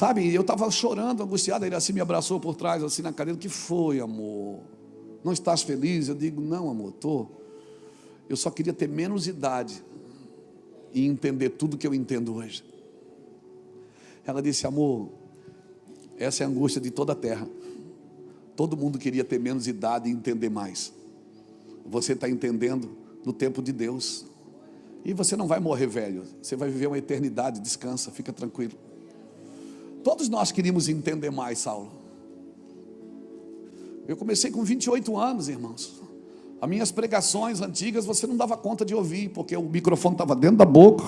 Sabe, eu estava chorando, angustiado. Ele assim me abraçou por trás, assim na cadeira. O que foi, amor? Não estás feliz? Eu digo, não, amor, estou. Eu só queria ter menos idade e entender tudo que eu entendo hoje. Ela disse, amor, essa é a angústia de toda a terra. Todo mundo queria ter menos idade e entender mais. Você está entendendo no tempo de Deus. E você não vai morrer velho. Você vai viver uma eternidade, descansa, fica tranquilo. Todos nós queríamos entender mais, Saulo. Eu comecei com 28 anos, irmãos. As minhas pregações antigas você não dava conta de ouvir, porque o microfone estava dentro da boca.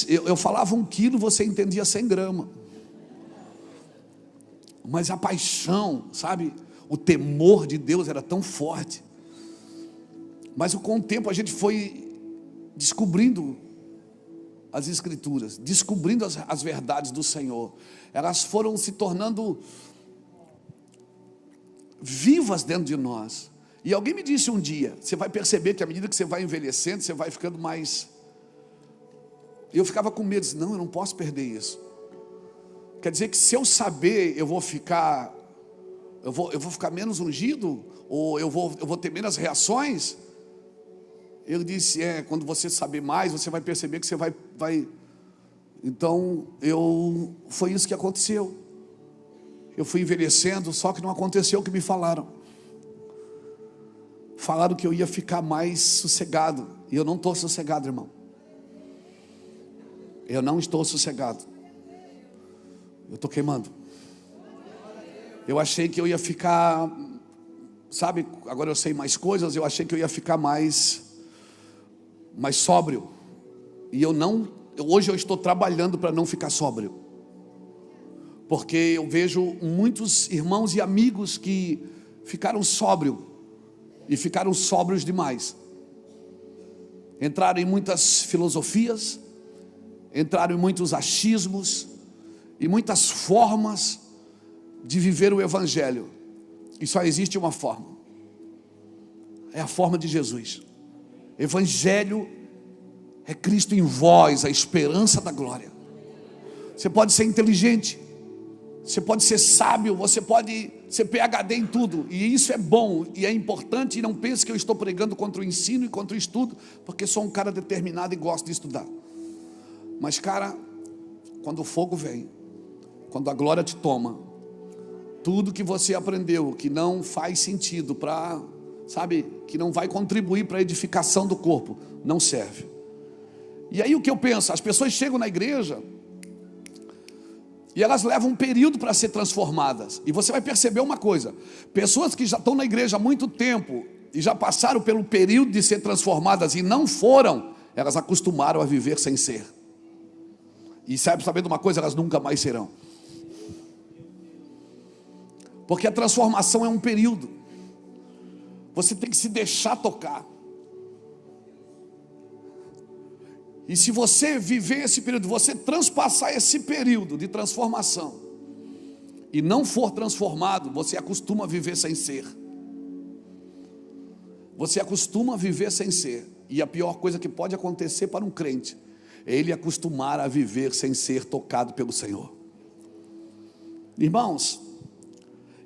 Eu falava 1 quilo, você entendia 100 gramas. Mas a paixão, sabe, o temor de Deus era tão forte. Mas com o tempo a gente foi descobrindo as Escrituras, descobrindo as verdades do Senhor. Elas foram se tornando vivas dentro de nós. E alguém me disse um dia, você vai perceber que à medida que você vai envelhecendo, você vai ficando mais... Eu ficava com medo, disse, não, eu não posso perder isso. Quer dizer que se eu saber, eu vou ficar menos ungido? Ou eu vou ter menos reações? Ele disse, quando você saber mais, você vai perceber que você vai... Então, foi isso que aconteceu. Eu fui envelhecendo, só que não aconteceu o que me falaram. Falaram que eu ia ficar mais sossegado. E eu não estou sossegado, irmão. Eu não estou sossegado. Eu estou queimando. Eu achei que eu ia ficar... Sabe, agora eu sei mais coisas. Eu achei que eu ia ficar mais sóbrio. E hoje eu estou trabalhando para não ficar sóbrio. Porque eu vejo muitos irmãos e amigos que ficaram sóbrios. E ficaram sóbrios demais. Entraram em muitas filosofias. Entraram em muitos achismos. E muitas formas de viver o Evangelho. E só existe uma forma. É a forma de Jesus. Evangelho é Cristo em vós, a esperança da glória. Você pode ser inteligente, você pode ser sábio, você pode ser PhD em tudo, e isso é bom e é importante. E não pense que eu estou pregando contra o ensino e contra o estudo, porque sou um cara determinado e gosto de estudar. Mas cara, quando o fogo vem, quando a glória te toma, tudo que você aprendeu que não faz sentido para... Sabe, que não vai contribuir para a edificação do corpo, não serve. E aí o que eu penso? As pessoas chegam na igreja e elas levam um período para ser transformadas. E você vai perceber uma coisa: pessoas que já estão na igreja há muito tempo e já passaram pelo período de ser transformadas e não foram, elas acostumaram a viver sem ser. E sabe de uma coisa? Elas nunca mais serão. Porque a transformação é um período. Você tem que se deixar tocar. E se você viver esse período, você transpassar esse período de transformação e não for transformado, você acostuma a viver sem ser. Você acostuma a viver sem ser. E a pior coisa que pode acontecer para um crente é ele acostumar a viver sem ser tocado pelo Senhor. Irmãos,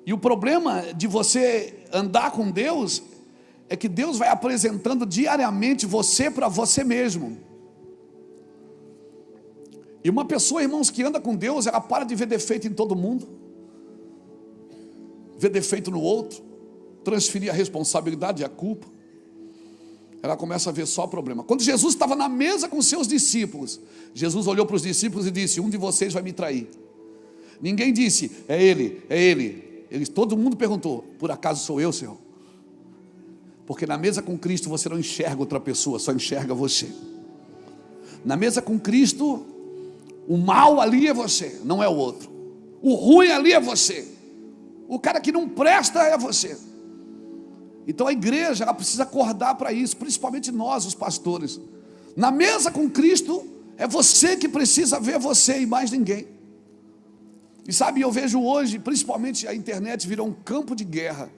e o problema de você andar com Deus é que Deus vai apresentando diariamente você para você mesmo. E uma pessoa, irmãos, que anda com Deus, ela para de ver defeito em todo mundo, ver defeito no outro, transferir a responsabilidade e a culpa. Ela começa a ver só o problema. Quando Jesus estava na mesa com seus discípulos, Jesus olhou para os discípulos e disse: um de vocês vai me trair. Ninguém disse, é ele, é ele. Todo mundo perguntou: por acaso sou eu, Senhor? Porque na mesa com Cristo você não enxerga outra pessoa, só enxerga você. Na mesa com Cristo, o mal ali é você, não é o outro. O ruim ali é você. O cara que não presta é você. Então a igreja, ela precisa acordar para isso, principalmente nós, os pastores. Na mesa com Cristo, é você que precisa ver você e mais ninguém. E sabe, eu vejo hoje, principalmente a internet virou um campo de guerra.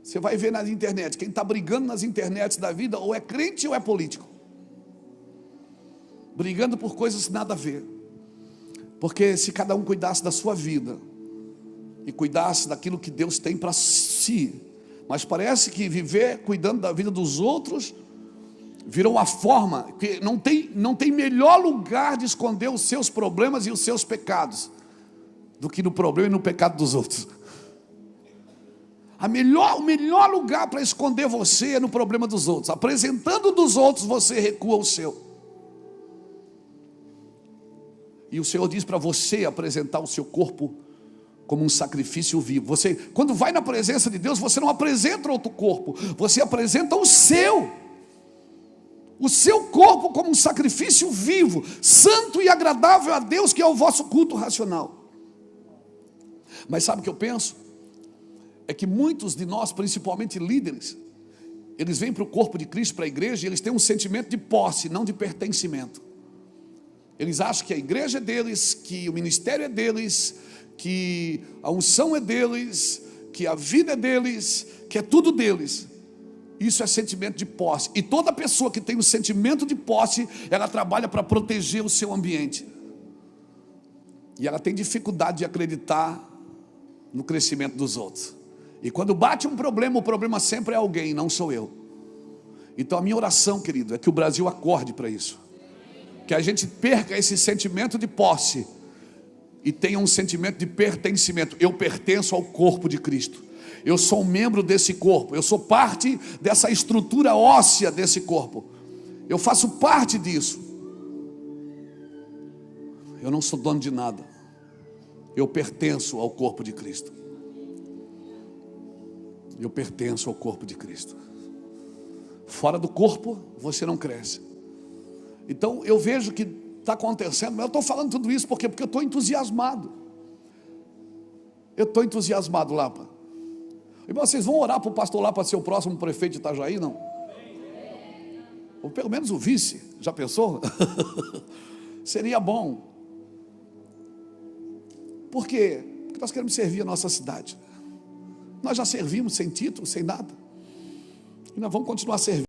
Você vai ver nas internet, quem está brigando nas internets da vida, ou é crente ou é político. Brigando por coisas nada a ver. Porque se cada um cuidasse da sua vida, e cuidasse daquilo que Deus tem para si, mas parece que viver cuidando da vida dos outros, virou uma forma, que não tem melhor lugar de esconder os seus problemas e os seus pecados, do que no problema e no pecado dos outros. O melhor lugar para esconder você é no problema dos outros. Apresentando dos outros, você recua o seu. E o Senhor diz para você apresentar o seu corpo como um sacrifício vivo. Você, quando vai na presença de Deus, você não apresenta outro corpo, você apresenta o seu corpo como um sacrifício vivo, santo e agradável a Deus, que é o vosso culto racional. Mas sabe o que eu penso? É que muitos de nós, principalmente líderes, eles vêm para o corpo de Cristo, para a igreja, e eles têm um sentimento de posse, não de pertencimento. Eles acham que a igreja é deles, que o ministério é deles, que a unção é deles, que a vida é deles, que é tudo deles. Isso é sentimento de posse. E toda pessoa que tem um sentimento de posse, ela trabalha para proteger o seu ambiente. E ela tem dificuldade de acreditar no crescimento dos outros. E quando bate um problema, o problema sempre é alguém, não sou eu. Então a minha oração, querido, é que o Brasil acorde para isso. Que a gente perca esse sentimento de posse e tenha um sentimento de pertencimento. Eu pertenço ao corpo de Cristo. Eu sou um membro desse corpo. Eu sou parte dessa estrutura óssea desse corpo. Eu faço parte disso. Eu não sou dono de nada. Eu pertenço ao corpo de Cristo. Eu pertenço ao corpo de Cristo. Fora do corpo, você não cresce. Então eu vejo que está acontecendo, mas eu estou falando tudo isso porque eu estou entusiasmado. Eu estou entusiasmado, Lapa. E vocês vão orar para o pastor Lapa ser o próximo prefeito de Itajaí, não? Ou pelo menos o vice, já pensou? Seria bom. Por quê? Porque nós queremos servir a nossa cidade. Nós já servimos sem título, sem nada. E nós vamos continuar servindo.